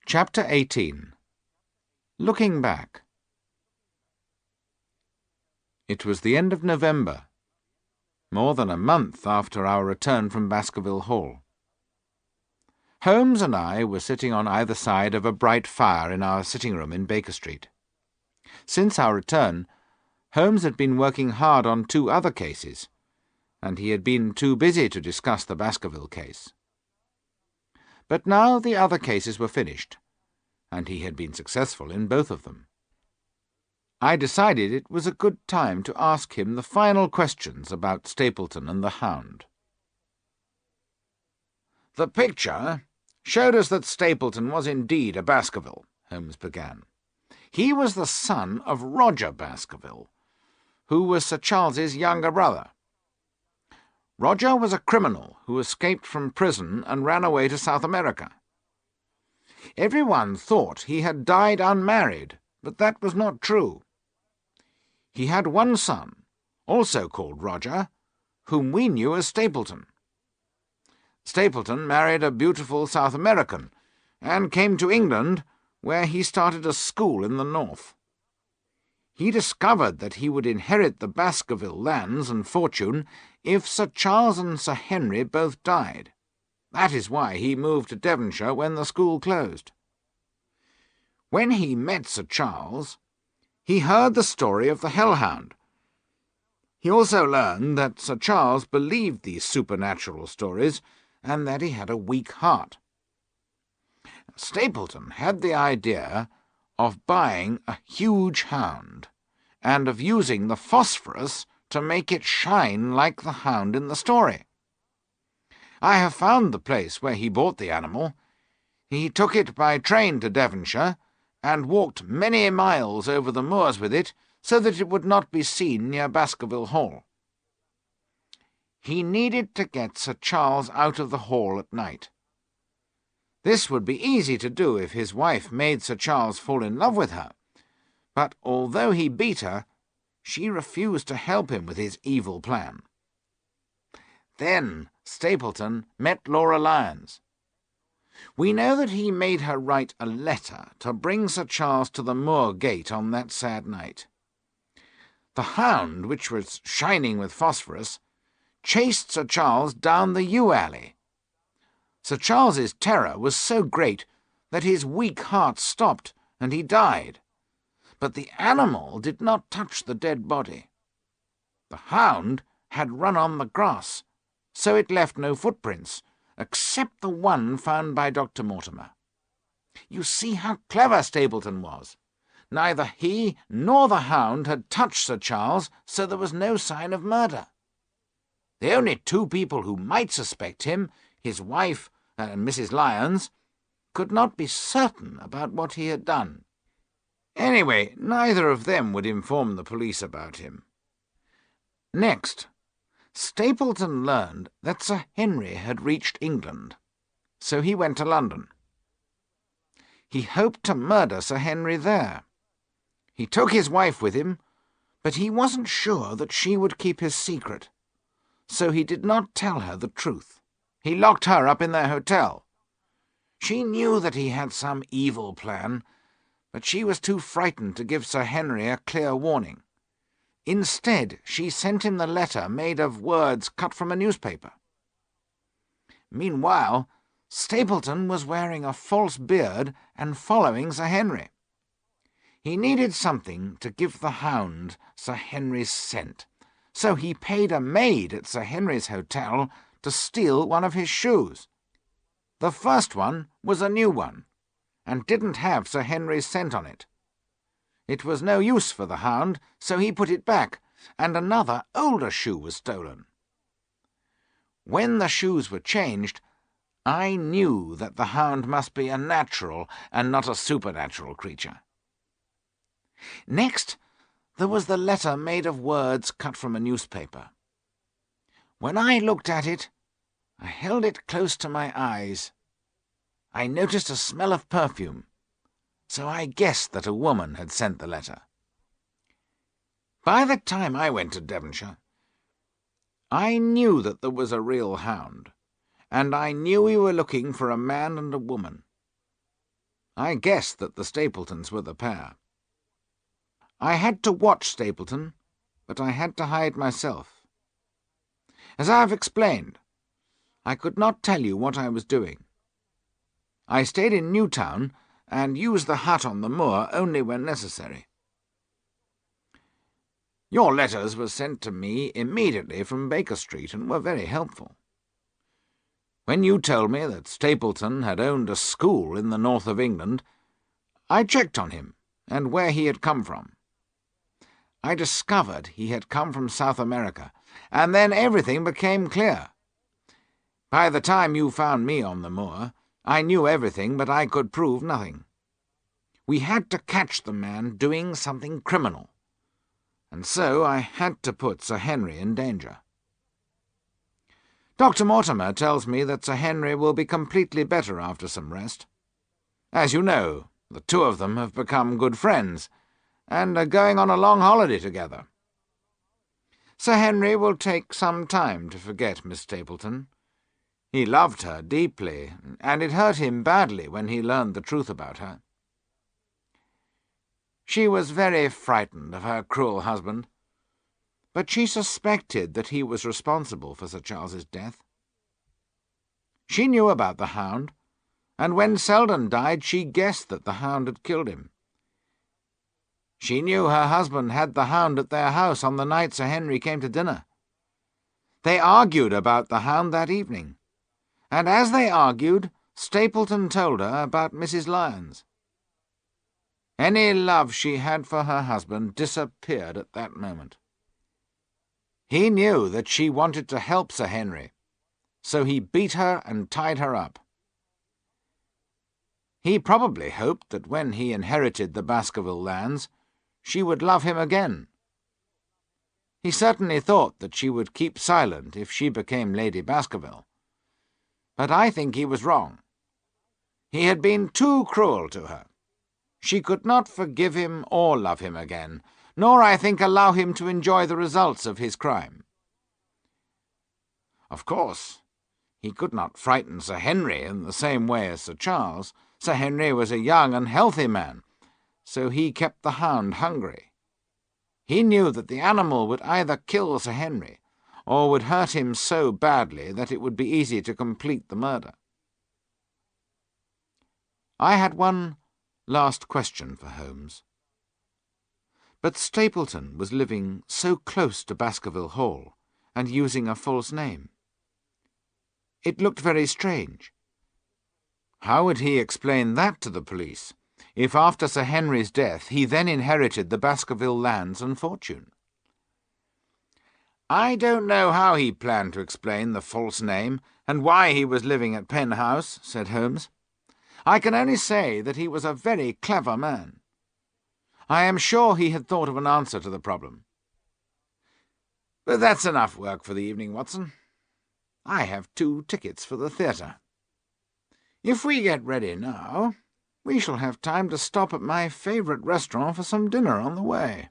Chapter 18. Looking Back. It was the end of November, more than a month after our return from Baskerville Hall. Holmes and I were sitting on either side of a bright fire in our sitting-room in Baker Street. Since our return, Holmes had been working hard on 2 other cases, and he had been too busy to discuss the Baskerville case. But now the other cases were finished, and he had been successful in both of them. I decided it was a good time to ask him the final questions about Stapleton and the Hound. "The picture showed us that Stapleton was indeed a Baskerville," Holmes began. "He was the son of Roger Baskerville, who was Sir Charles's younger brother. Roger was a criminal who escaped from prison and ran away to South America. Everyone thought he had died unmarried, but that was not true. He had one son, also called Roger, whom we knew as Stapleton. Stapleton married a beautiful South American and came to England, where he started a school in the north. He discovered that he would inherit the Baskerville lands and fortune if Sir Charles and Sir Henry both died. That is why he moved to Devonshire when the school closed. When he met Sir Charles, he heard the story of the hellhound. He also learned that Sir Charles believed these supernatural stories and that he had a weak heart. Stapleton had the idea of buying a huge hound and of using the phosphorus to make it shine like the hound in the story. I have found the place where he bought the animal. He took it by train to Devonshire and walked many miles over the moors with it so that it would not be seen near Baskerville Hall. He needed to get Sir Charles out of the hall at night. This would be easy to do if his wife made Sir Charles fall in love with her, but although he beat her, she refused to help him with his evil plan. Then Stapleton met Laura Lyons. We know that he made her write a letter to bring Sir Charles to the moor gate on that sad night. The hound, which was shining with phosphorus, chased Sir Charles down the yew alley. Sir Charles's terror was so great that his weak heart stopped and he died. But the animal did not touch the dead body. The hound had run on the grass, so it left no footprints, except the one found by Dr. Mortimer. You see how clever Stapleton was. Neither he nor the hound had touched Sir Charles, so there was no sign of murder. The only 2 people who might suspect him, his wife and Mrs. Lyons, could not be certain about what he had done. Anyway, neither of them would inform the police about him. Next, Stapleton learned that Sir Henry had reached England, so he went to London. He hoped to murder Sir Henry there. He took his wife with him, but he wasn't sure that she would keep his secret, so he did not tell her the truth. He locked her up in their hotel. She knew that he had some evil plan, but she was too frightened to give Sir Henry a clear warning. Instead, she sent him the letter made of words cut from a newspaper. Meanwhile, Stapleton was wearing a false beard and following Sir Henry. He needed something to give the hound Sir Henry's scent, so he paid a maid at Sir Henry's hotel to steal one of his shoes. The first one was a new one, and didn't have Sir Henry's scent on it. It was no use for the hound, so he put it back, and another, older shoe was stolen. When the shoes were changed, I knew that the hound must be a natural and not a supernatural creature. Next, there was the letter made of words cut from a newspaper. When I looked at it, I held it close to my eyes. I noticed a smell of perfume, so I guessed that a woman had sent the letter. By the time I went to Devonshire, I knew that there was a real hound, and I knew we were looking for a man and a woman. I guessed that the Stapletons were the pair. I had to watch Stapleton, but I had to hide myself. As I have explained, I could not tell you what I was doing. I stayed in Newtown and used the hut on the moor only when necessary. Your letters were sent to me immediately from Baker Street and were very helpful. When you told me that Stapleton had owned a school in the north of England, I checked on him and where he had come from. I discovered he had come from South America, and then everything became clear. By the time you found me on the moor, I knew everything, but I could prove nothing. We had to catch the man doing something criminal, and so I had to put Sir Henry in danger. Dr. Mortimer tells me that Sir Henry will be completely better after some rest. As you know, the two of them have become good friends, and are going on a long holiday together. Sir Henry will take some time to forget Miss Stapleton. He loved her deeply, and it hurt him badly when he learned the truth about her. She was very frightened of her cruel husband, but she suspected that he was responsible for Sir Charles's death. She knew about the hound, and when Selden died she guessed that the hound had killed him. She knew her husband had the hound at their house on the night Sir Henry came to dinner. They argued about the hound that evening, and as they argued, Stapleton told her about Mrs. Lyons. Any love she had for her husband disappeared at that moment. He knew that she wanted to help Sir Henry, so he beat her and tied her up. He probably hoped that when he inherited the Baskerville lands, she would love him again. He certainly thought that she would keep silent if she became Lady Baskerville, but I think he was wrong. He had been too cruel to her. She could not forgive him or love him again, nor, I think, allow him to enjoy the results of his crime. Of course, he could not frighten Sir Henry in the same way as Sir Charles. Sir Henry was a young and healthy man, so he kept the hound hungry. He knew that the animal would either kill Sir Henry, or would hurt him so badly that it would be easy to complete the murder. I had one last question for Holmes. But Stapleton was living so close to Baskerville Hall, and using a false name. It looked very strange. How would he explain that to the police, if after Sir Henry's death he then inherited the Baskerville lands and fortune? I don't know how he planned to explain the false name, and why he was living at Penn House, said Holmes. I can only say that he was a very clever man. I am sure he had thought of an answer to the problem. But that's enough work for the evening, Watson. I have 2 tickets for the theatre. If we get ready now, we shall have time to stop at my favourite restaurant for some dinner on the way.